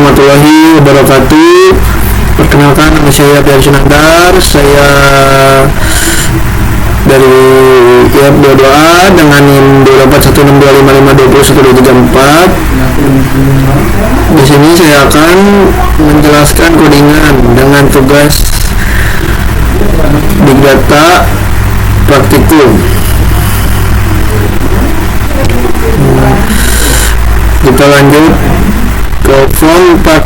warahmatullahi wabarakatuh. Perkenalkan, nama saya Biar Sunandar. Saya dari IAP 22A dengan NIM 2816255201234. Di sini saya akan menjelaskan codingan dengan tugas Big Data praktikum. Kita lanjut ke from Park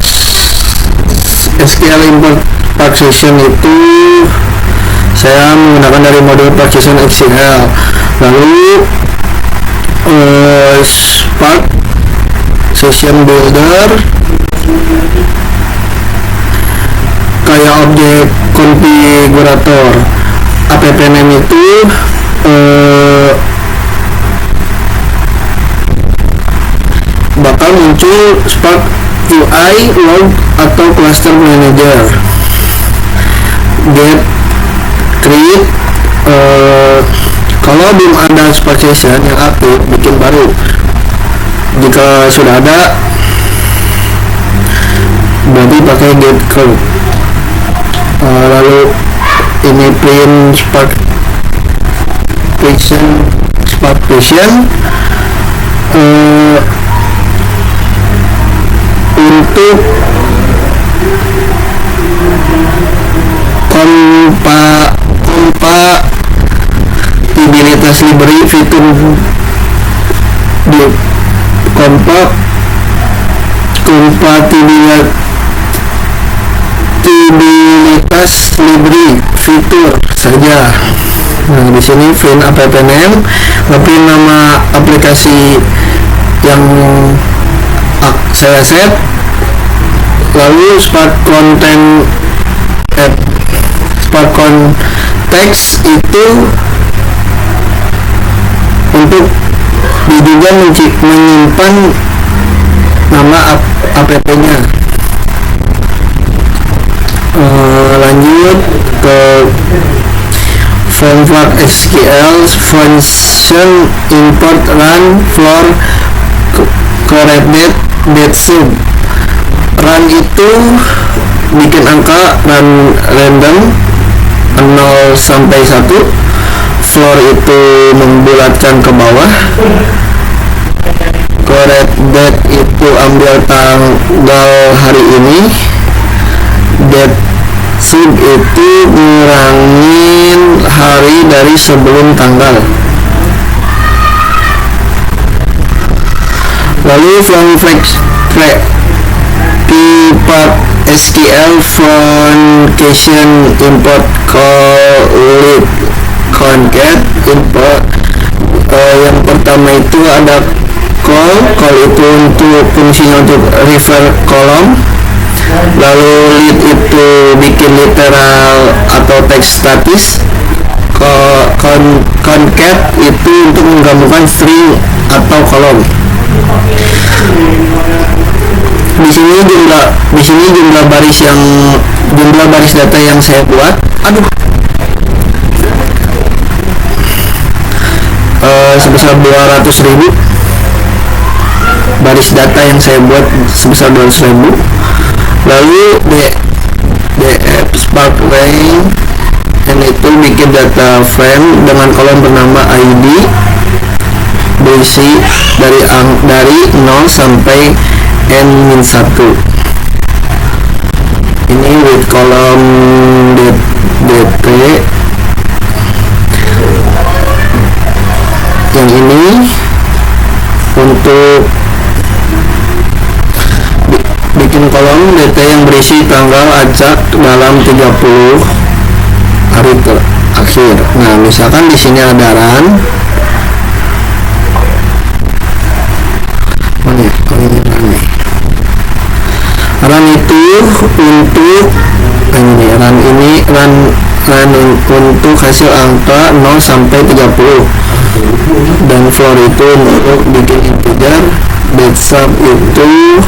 SQL import partition. Itu saya menggunakan dari modul partition SQL. Lalu Spark session builder kayak objek konfigurator. App name itu bakal muncul Spark UI log atau cluster manager. Get create kalau belum ada Spark session yang aktif, bikin baru. Jika sudah ada, berarti pakai get create. Lalu ini print Spark session untuk kompatibilitas library fitur di kompatibilitas library fitur saja. Nah, di sini print app name, print nama aplikasi yang saya set, lalu Spark context itu untuk diduga menyimpan nama app-nya. Lanjut ke from Spark SQL function import run for corrected date sub. Run itu bikin angka random 0 sampai 1. Floor itu membulatkan ke bawah. Correct date itu ambil tanggal hari ini. Date sub itu ngurangin hari dari sebelum tanggal. Lalu from Part SQL function import call lead concat import. Yang pertama itu ada call itu untuk fungsinya untuk refer kolom. Lalu lead itu bikin literal atau teks statis. Concat itu untuk menggabungkan string atau kolom. Di sini jumlah baris data yang saya buat. Sebesar 200.000 baris data yang saya buat sebesar 200.000. Lalu df Spark range itu bikin data frame dengan kolom bernama ID berisi dari 0 sampai n-1. Ini with kolom dt. Yang ini untuk bikin kolom dt yang berisi tanggal acak dalam 30 hari terakhir. Nah, misalkan di sini ada run. Run itu untuk run untuk hasil angka 0 sampai 30. Dan floor itu untuk bikin integer. Date sub itu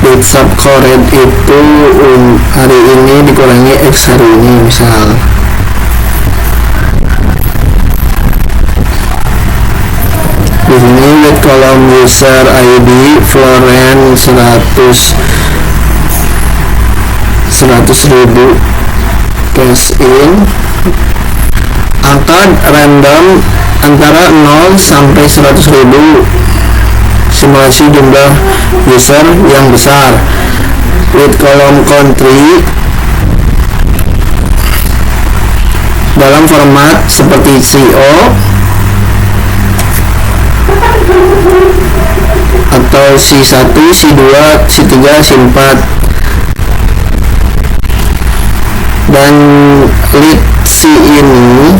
date sub correct itu hari ini dikurangi x hari ini misal. Di sini kolom user ID Floren 100.000 cash in, angka random antara 0 sampai 100.000, simulasi jumlah user yang besar. With kolom country dalam format seperti CO atau C1, C2, C3, C4, dan lead C ini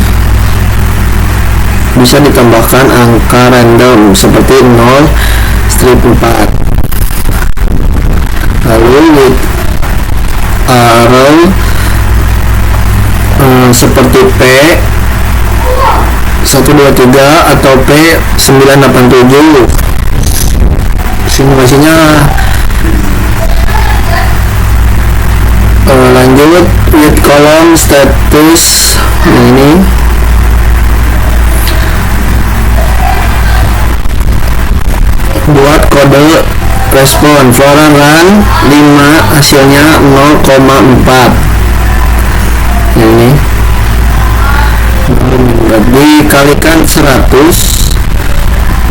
bisa ditambahkan angka random seperti 0-4. Lalu lead arrow seperti P 123 atau P 987. Simulasinya lanjut with kolom status ini. Buat kode respon Floren run 5, hasilnya 0,4. Ini dikalikan 100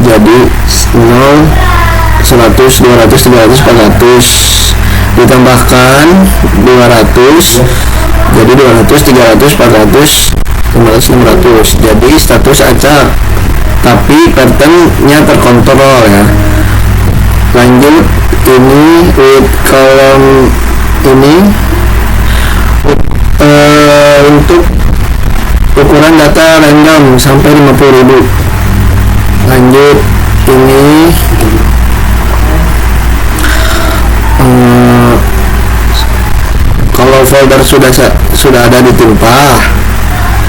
jadi 0, 100, 200, 300, 400, ditambahkan 200 jadi 200, 300, 400, 500, 600. Jadi status acak, tapi patternnya terkontrol ya. Lanjut ini with kolom ini untuk ukuran data random sampai 50.000. Lanjut ini kalau folder sudah ada ditimpa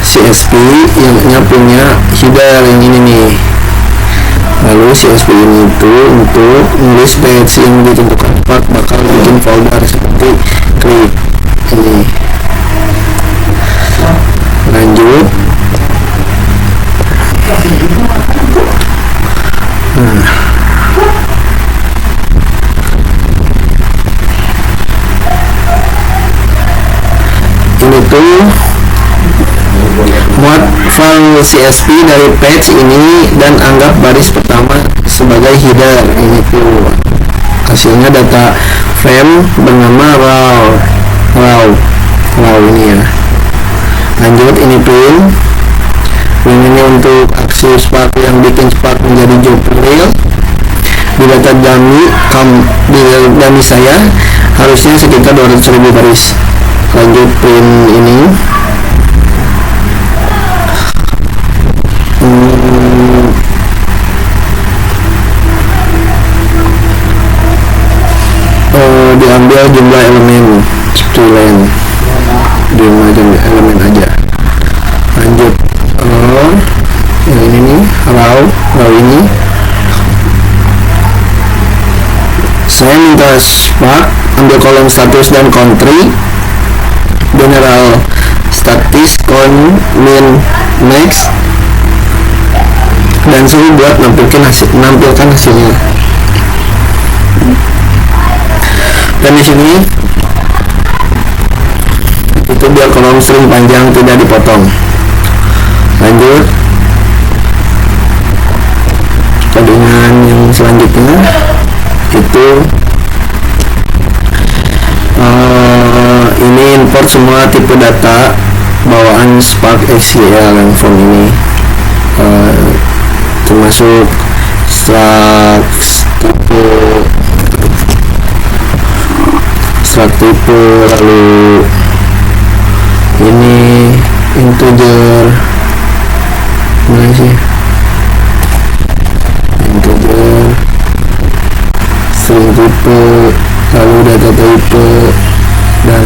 CSP yang punya header yang ini nih. Lalu CSP ini itu untuk nulis page yang ditentukan part bakal bikin folder seperti klik ini. Lanjut ini tuh muat file CSP dari page ini dan anggap baris pertama sebagai header. Ini tuh hasilnya data frame bernama raw ini ya. Lanjut ini print ini untuk aksi Spark yang bikin Spark menjadi job real. Di data dummy saya harusnya sekitar 200.000 baris. Lanjut print ini diambil jumlah elemen sekian, diambil elemen aja. Lanjut yang ini nih raw ini saya minta Spark ambil kolom status dan country, general status, min, max, dan suruh buat nampilkan hasilnya. Dan di sini itu biar kolom string panjang tidak dipotong. Lanjut codingan yang selanjutnya itu ini import semua tipe data bawaan Spark SQL yang form ini, termasuk struct tipe, lalu ini integer, mana sih integer, string tipe, lalu data type, dan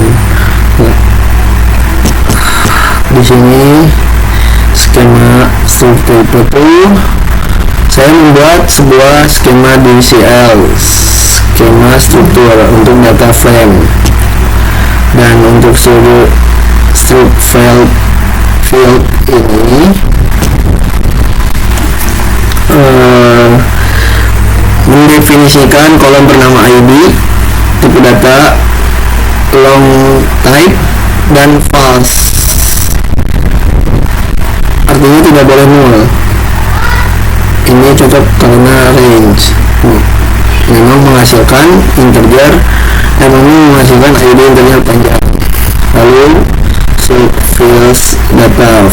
di sini skema string type itu saya membuat sebuah skema DCL, skema struktur untuk data frame, dan untuk seluruh strip field ini mendefinisikan kolom bernama ID, tipe data, long type, dan false. Artinya tidak boleh null. Ini cocok karena range memang menghasilkan integer, menghasilkan ID integer panjang. Lalu fields data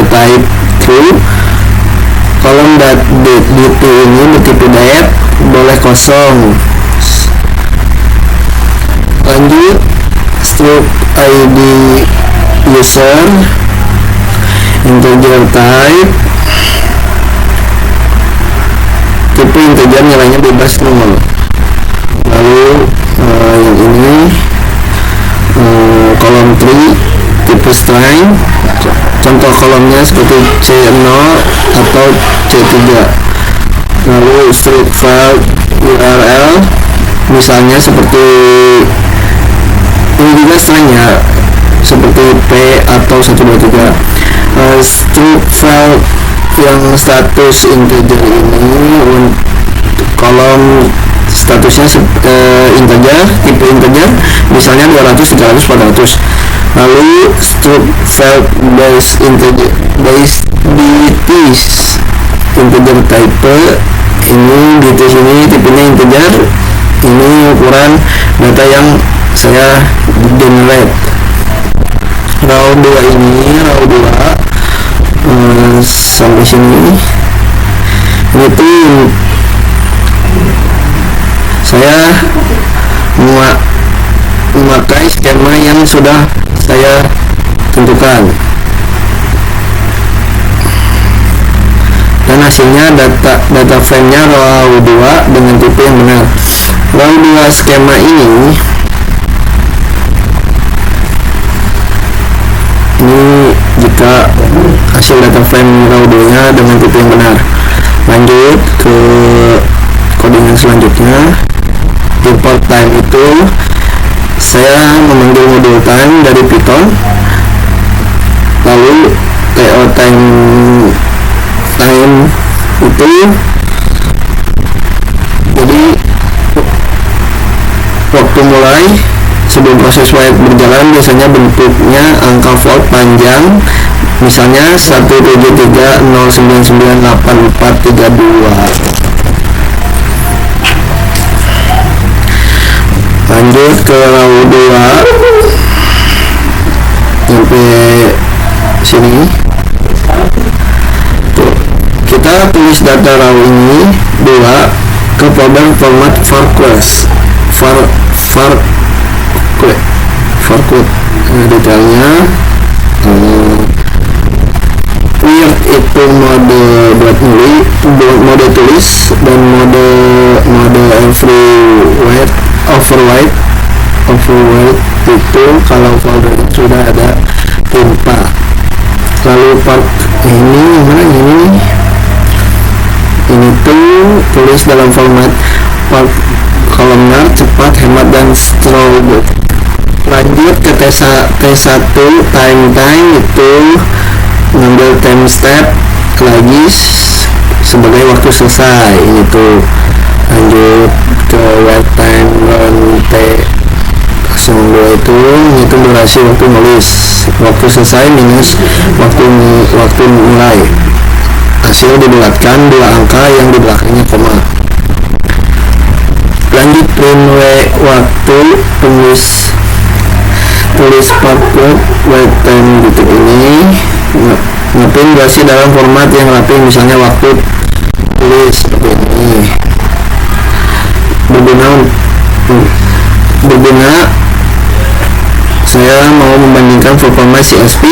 type true, kolom date ini bertipe date, boleh kosong. Lanjut, struct ID user, integer type, tipe integer, nilainya bebas null. Lalu yang ini kolom tree, tipe string, contoh kolomnya seperti C0 atau C3. Lalu struct file URL, misalnya seperti ini juga stringnya seperti P atau 123. Struct file yang status integer ini, kolom statusnya integer, tipe integer, misalnya 200, 300, 400. Lalu struct file base integer, base bts, integer type, ini bts ini tipenya integer, ini ukuran data yang saya generate. Row 2 ini, row 2 sampai sini, ini tuh saya memakai skema yang sudah saya tentukan, dan hasilnya data frame-nya row 2 dengan tipe yang benar. Row 2 skema ini jika hasil data frame row 2 nya dengan tipe yang benar. Lanjut ke codingan selanjutnya. Import time itu saya memanggil modul time dari Python, lalu to time itu jadi waktu mulai sebelum proses while berjalan, biasanya bentuknya angka float panjang, misalnya 17309984432. Lanjut ke row 2 sampai sini. Tuh, kita tulis data row ini 2 ke folder format varquest. Detailnya weird itu mode buat nulis, mode tulis, dan mode overwrite itu kalau folder sudah ada tinta. Lalu part ini mana ini tuh tulis dalam format part kolomnar, cepat, hemat, dan strobe. Lanjut ke T1 time itu ngambil time step lagi sebagai waktu selesai. Ini tuh lanjut ke wait time run T02 itu menghitung durasi waktu nulis, waktu selesai minus waktu mulai. Hasil dibulatkan 2 angka yang di belakangnya koma. Lanjut print waktu, tulis password wait time gitu. Ini ngeprint durasi dalam format yang rapi, misalnya waktu tulis seperti ini. Berguna saya mau membandingkan performa CSP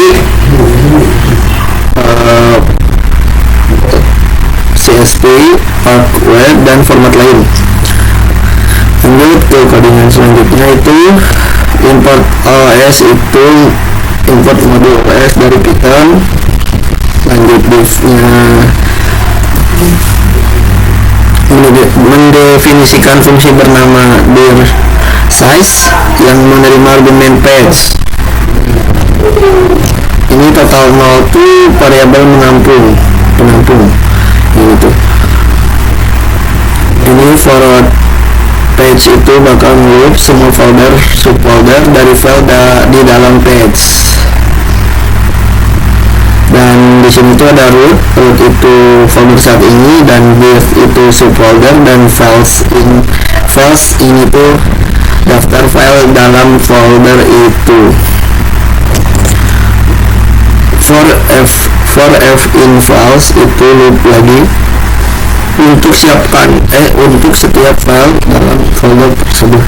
Park Web dan format lain. Lanjut ke codingan selanjutnya itu import OS, itu import modul OS dari Python. Lanjut div-nya mendefinisikan fungsi bernama dir size yang menerima argumen page. Ini total 0 itu variabel penampung ini tuh. Ini itu bakal nge-loop semua folder subfolder dari file di dalam page. Dan di sini tuh ada root itu folder saat ini, dan div itu subfolder, dan files ini tuh daftar file dalam folder itu. For f in files itu loop lagi untuk untuk setiap file dalam folder tersebut.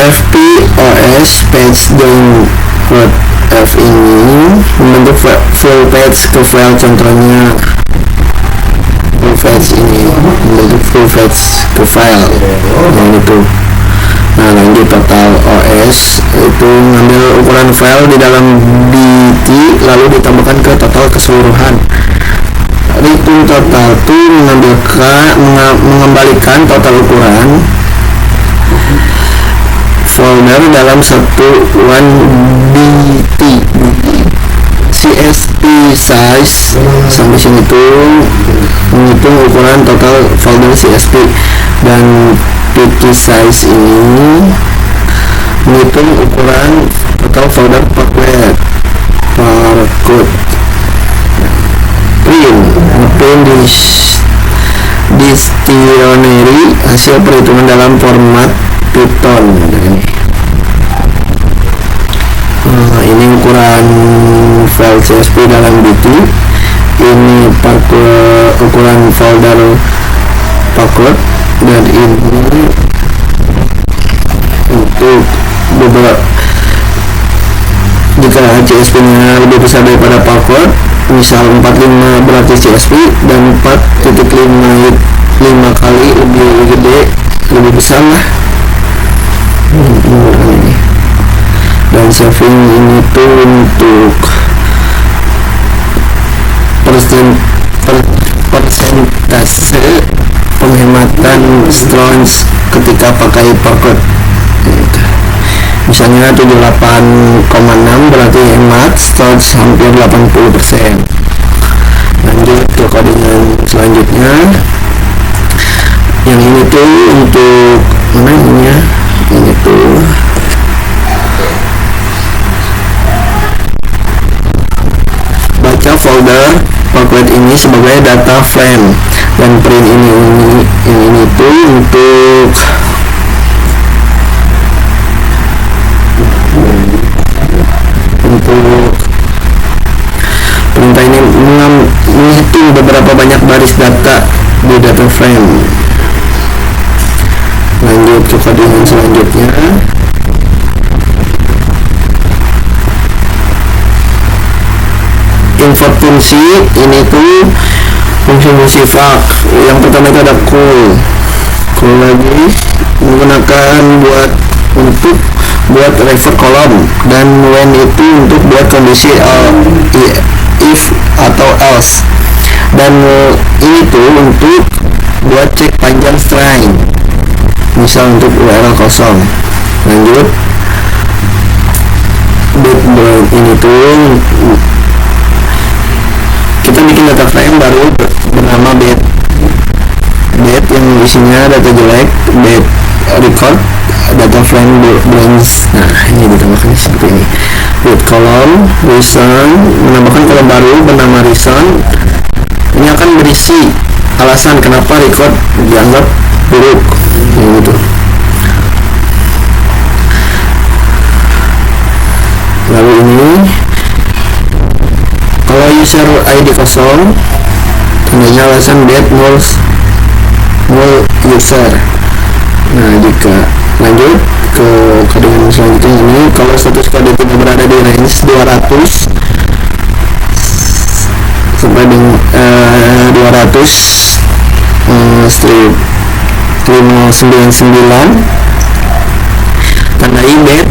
fpos page join root f ini membentuk full page ke file, contohnya full page ini membentuk full page ke file yang itu. Nah, lanjut total os itu ngambil ukuran file di dalam dt lalu ditambahkan ke total keseluruhan. Return total itu mengembalikan total ukuran folder dalam satuan dt. csp size sampai sini tuh menghitung ukuran total folder csp, dan pt size ini menghitung ukuran total folder Parquet. Print dictionary hasil perhitungan dalam format Python. Ini ukuran file CSV dalam dt, ini ukuran folder Parquet, dan ini untuk beberapa jika CSV nya lebih besar daripada Parquet, misal 45 berarti CSV, dan 4.5 kali lebih gede, lebih besar lah. Dan saving ini tuh untuk persentase penghematan storage ketika pakai Parquet. Misalnya 78,6 berarti hemat storage hampir 80%. Lanjut ke codingan selanjutnya. Yang ini tuh untuk mana ini ya? Ini tuh baca folder Parquet ini sebagai data frame, dan print ini tuh untuk perintah ini menghitung beberapa banyak baris data di data frame. Lanjut ke codingan selanjutnya. Import fungsi ini tuh fungsi VAC. Yang pertama itu ada call lagi menggunakan untuk buat refer kolom, dan when itu untuk buat kondisi if atau else, dan ini tuh untuk buat cek panjang string, misal untuk URL kosong. Lanjut ini tuh kita bikin data frame baru bernama bed yang isinya data jelek, bed record data frame blanks. Nah, ini ditambahkan seperti ini. Root column reason, menambahkan kolom baru bernama reason. Ini akan berisi alasan kenapa record dianggap buruk, gitu. Lalu ini kalau user ID kosong, tandanya alasan bed null user. Nah, jika lanjut ke codingan selanjutnya ini, kalau status kode tidak berada di range 200 sampai dengan 200 strip 599, tandai bed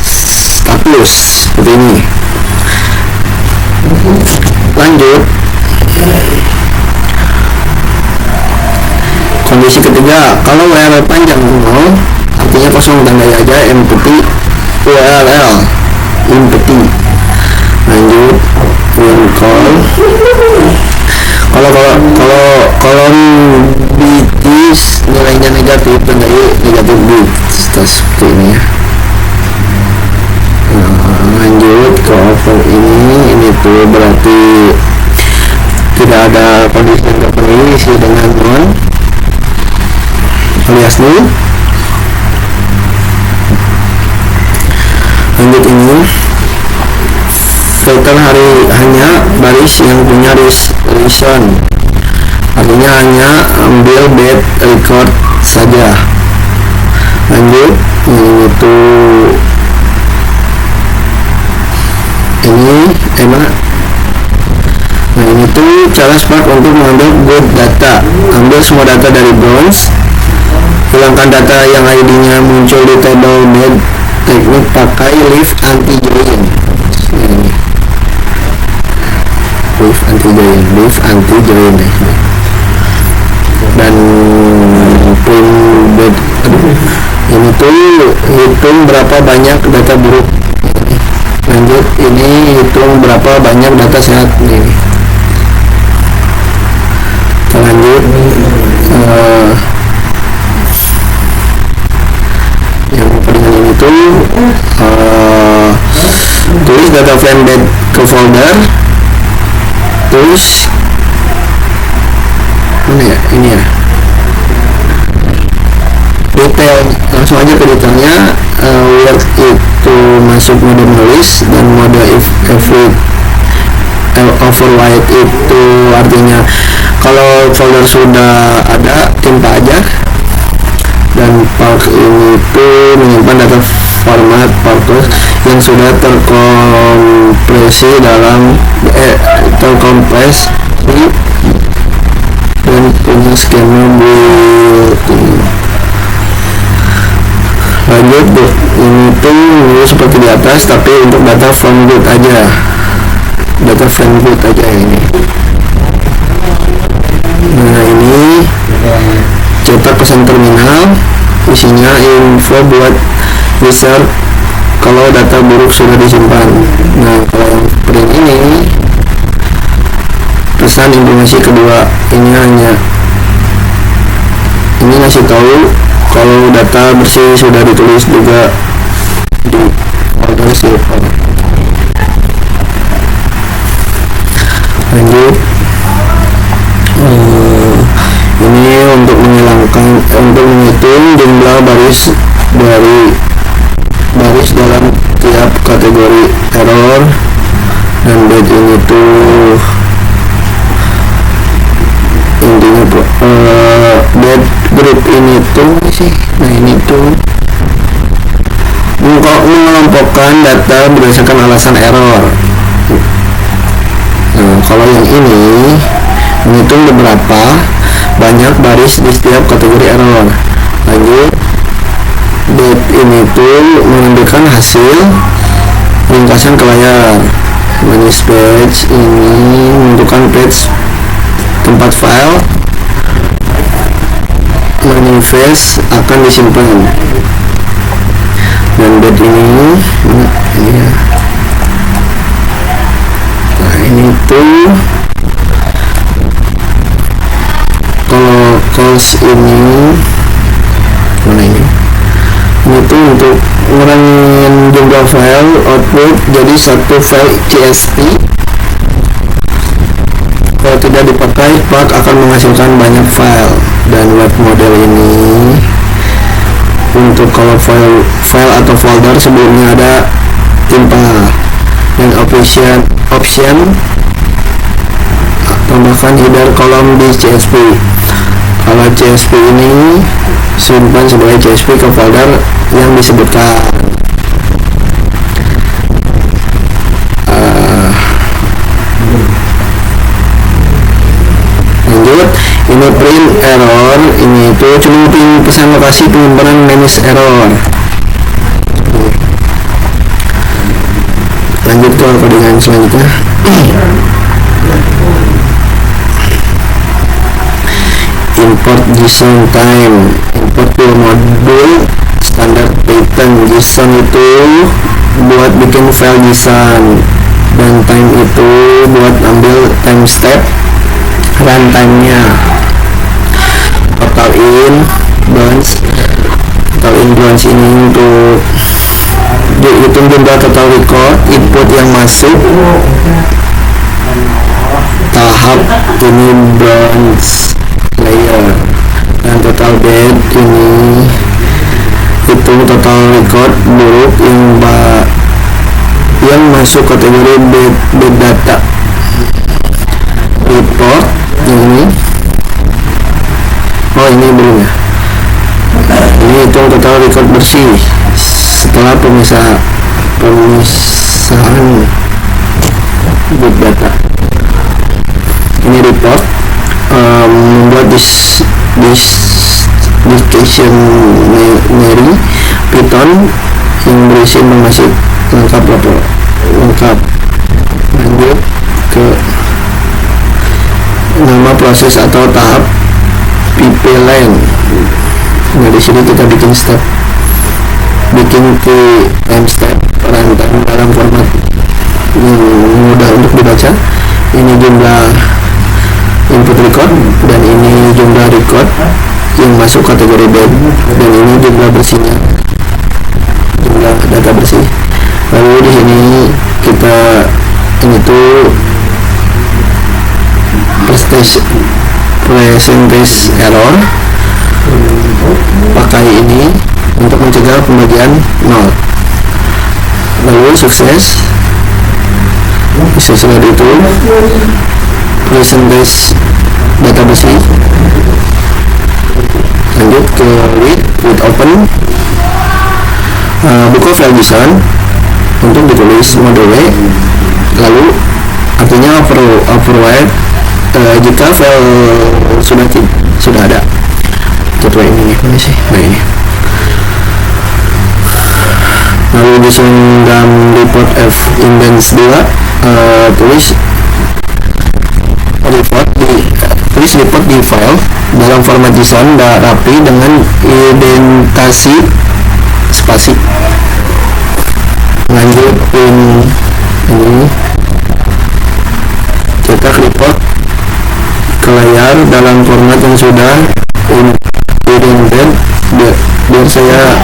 status seperti ini. Lanjut kondisi ketiga, kalau URL panjang 0 artinya kosong, tandai aja empty URL empty. Lanjut when call, kalau kolom bts nilainya negatif ditandai negatif bit seperti ini ya. Lanjut ke over ini tuh berarti tidak ada kondisi yang terpenuhi isi dengan non alias nil. Lanjut ini filter hanya baris yang punya reason, artinya hanya ambil bed record saja. Lanjut ini tuh ini tuh cara Spark untuk mengambil good data. Ambil semua data dari bronze, hilangkan data yang ID-nya muncul di table bed. Teknik pakai leave anti join. Leave anti join dan print bed. Ini tuh hitung berapa banyak data buruk. Lanjut ini hitung berapa banyak data sehat ini. Lanjut yang dengan ini tuh tulis data frame bed ke folder, tulis mana ya ini ya detail, langsung aja ke detailnya. Word itu masuk mode menulis dan mode every override itu artinya kalau folder sudah ada timpa aja. Dan park ini tuh menyimpan data format parcels yang sudah terkompresi dalam terkompresi dan punya skema built-in. Lanjut ini tuh seperti di atas tapi untuk data frame boot aja, ini. Nah ini cetak pesan terminal, isinya info buat user kalau data buruk sudah disimpan. Nah kalau yang print ini pesan informasi kedua, ini ngasih tahu kalau data bersih sudah ditulis juga di folder silver. Lanjut ini untuk menghitung jumlah baris dalam tiap kategori error. Dan bed ini tuh intinya bed group ini tuh sih. Nah ini tuh mengelompokkan data berdasarkan alasan error. Nah kalau yang ini menghitung beberapa banyak baris di setiap kategori error. Lanjut date ini tuh menunjukkan hasil ringkasan ke layar. Manage page ini menentukan page tempat file manifest akan disimpan. Dan date ini ya. Nah ini tuh kalau calls ini mana ini tuh untuk ngurangin jumlah file output jadi satu file CSV. Kalau tidak dipakai, Spark akan menghasilkan banyak file. Dan web model ini untuk kalau file atau folder sebelumnya ada timpa. Dan option tambahkan header kolom di CSV. Kalau CSV ini simpan sebagai CSV ke folder yang disebutkan. Lanjut ini print error, ini itu cuma print pesan lokasi penyimpanan manage error. Lanjut ke codingan selanjutnya. Import JSON time, import to modul standar Python. JSON itu buat bikin file JSON dan time itu buat ambil time step runtime nya. Total in, bounce, total influence ini untuk dihitung jumlah total record input yang masuk tahap ini bronze layer, dan total bed ini hitung total record buruk yang masuk kategori bed data report ini. Ini belum ya, ini hitung total record bersih setelah pemisahan big data. Ini report membuat dictionary Python yang berisi informasi lengkap. Lanjut ke nama proses atau tahap pipeline. Nah, di sini kita bikin time step runtime dalam format yang mudah untuk dibaca. Ini jumlah input record, dan ini jumlah record yang masuk kategori bed, dan ini jumlah bersihnya, jumlah data bersih. Lalu di sini ini tuh percentage error, pakai ini untuk mencegah pembagian 0. Lalu sukses sesudah itu percentage data bersih. Lanjut ke with open, buka file JSON untuk ditulis mode W, lalu artinya override jika file sudah ada. Contoh ini mana sih? Nah, ini. Lalu JSON dan report F indents 2, tulis report di file dalam format JSON rapi dengan indentasi spasi. Lanjut ini cetak report ke layar dalam format yang sudah indented biar saya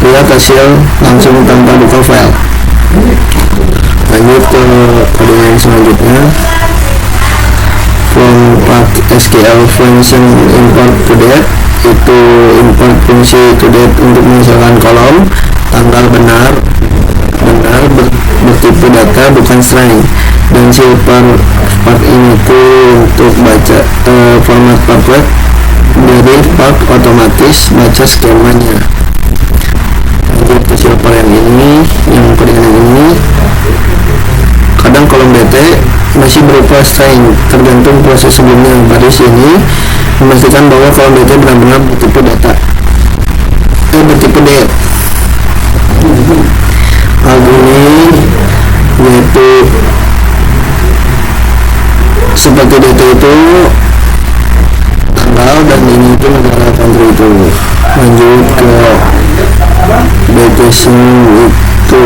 lihat hasil langsung tanpa buka file. Lanjut ke kode yang selanjutnya, from part SQL function import to date, itu import fungsi to date untuk menyesuaikan kolom tanggal benar bertipe data bukan string, dan si part ini tuh untuk baca format part, jadi part otomatis baca skemanya. Lanjut ke silver yang ini, yang kodingan ini, kadang kolom DT masih berupa string tergantung proses sebelumnya. Baris ini memastikan bahwa kolom DT benar-benar bertipe data bertipe date. Hal ini yaitu seperti DT itu tanggal, dan ini itu negara country itu. Lanjut ke detection itu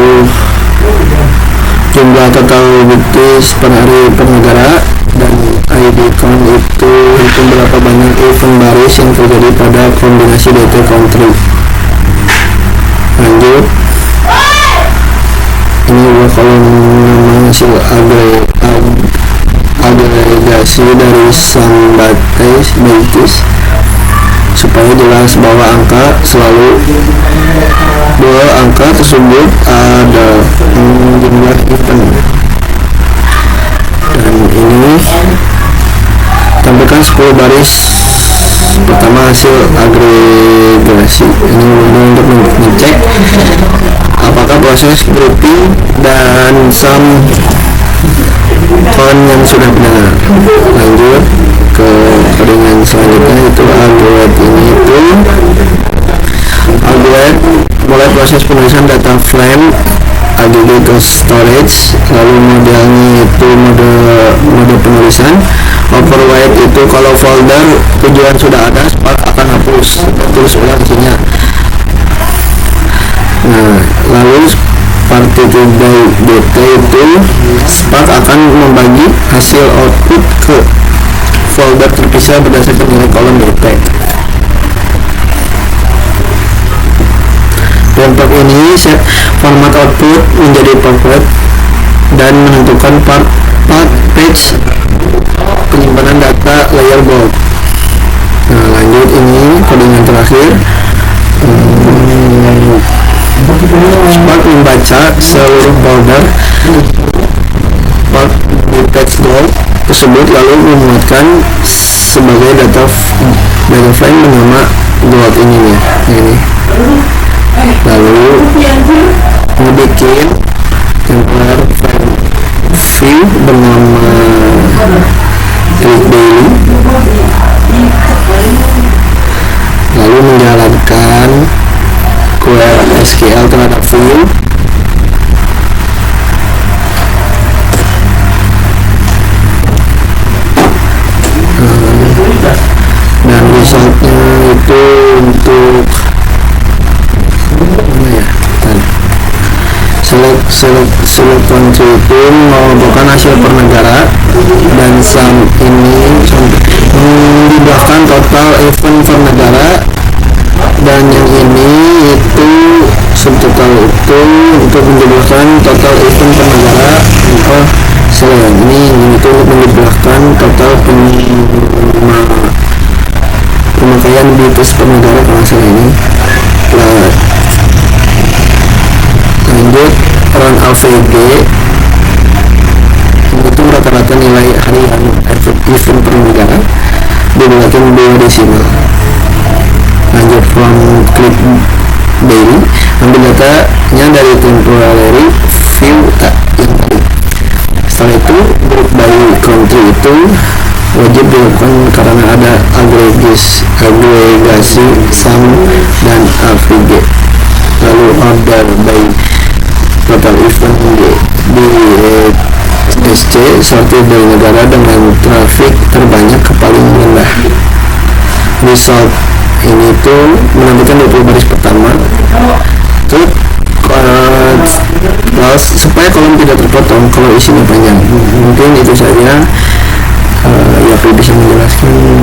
jumlah total bukti per hari per negara, dan ID count itu hitung berapa banyak event baris yang terjadi pada kombinasi DT country. Lanjut, ini adalah kolom nama hasil agregasi dari Sumbatis supaya jelas bahwa angka tersebut ada jumlah event. Dan ini tampilkan 10 baris pertama hasil agregasi. Ini untuk mengecek apakah proses grouping dan sum count yang sudah benar. Lanjut ke kodingan selanjutnya, itu algorit. Ini itu algorit mulai proses penulisan data frame AGG ke storage, lalu modelnya itu mode penulisan. Overwrite itu kalau folder tujuan sudah ada, Spark akan hapus dan tulis ulang isinya. Nah, lalu partikel DT itu Spark akan membagi hasil output ke folder terpisah berdasarkan nilai kolom DT. set format output menjadi portrait dan menentukan path page penyimpanan data layer bold. Nah, lanjut, ini coding yang terakhir. Spark membaca seluruh border part di page gold tersebut lalu memuatkan sebagai data frame bernama gold ini nih, ini. Lalu ngebikin temporary frame view bernama click daily, lalu menjalankan query SQL terhadap view. Dan resultnya itu untuk mana ya, select country itu melakukan hasil per negara, dan ini menjumlahkan total event per negara, dan yang ini itu subtotal itu untuk menjumlahkan total event per negara. Ini itu untuk menjumlahkan total pemakaian BTS per negara kalau salah ini. Lanjut, run AVG itu rata-rata nilai harian event per negara dibuatkan 2 desimal. Lanjut, from click daily, ambil datanya dari temporary view yang tadi. Setelah itu group by country itu wajib dilakukan karena ada agregasi sum dan AVG. Lalu order by total event di SC sortir dari negara dengan traffic terbanyak ke paling rendah. Result ini tuh menampilkan 20 baris pertama. Terus supaya kolom tidak terpotong kalau isinya panjang. Mungkin itu saja. Ya, bisa menjelaskan